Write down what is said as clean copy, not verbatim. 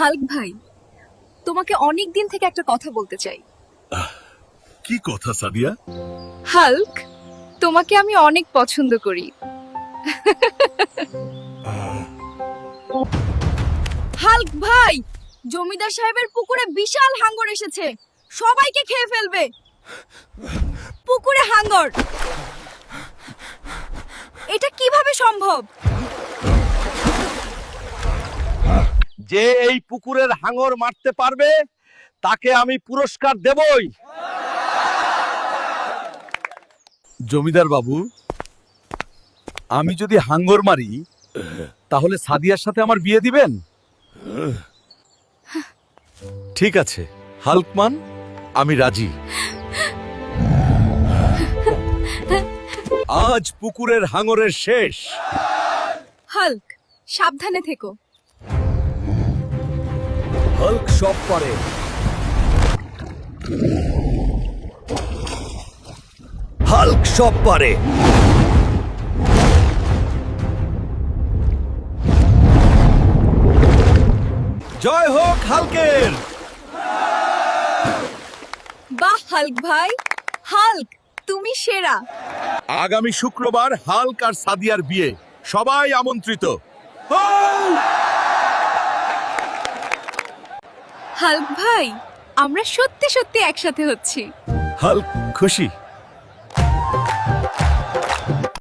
Hulk ভাই, তোমাকে অনেক দিন থেকে একটা কথা বলতে চাই। কি কথা সাদিয়া? হাল্ক, তোমাকে আমি অনেক পছন্দ করি। হাল্ক ভাই, জমিদার সাহেবের পুকুরে বিশাল হাঙ্গর এসেছে, সবাইকে খেয়ে ফেলবে। পুকুরে হাঙ্গর, এটা কিভাবে সম্ভব? যে এই পুকুরের হাঙর মারতে পারবে তাকে আমি পুরস্কার দেবই। জমিদার বাবু, আমি যদি হাঙ্গর মারি তাহলে সাদিয়ার সাথে আমার বিয়ে দিবেন? ঠিক আছে হাল্কমান, আমি রাজি। আজ পুকুরের হাঙ্গরের শেষ। হাল্ক, সাবধানে থেকো। হাল্ক সব পারে। হাল্ক সব পারে। জয় হোক হাল্কের। বাহ হাল্ক ভাই, হাল্ক তুমি সেরা। আগামী শুক্রবার হাল্ক আর সাদিয়ার বিয়ে, সবাই আমন্ত্রিত। হাল্ক ভাই, আমরা সত্যি সত্যি একসাথে হচ্ছি। হাল্ক খুশি।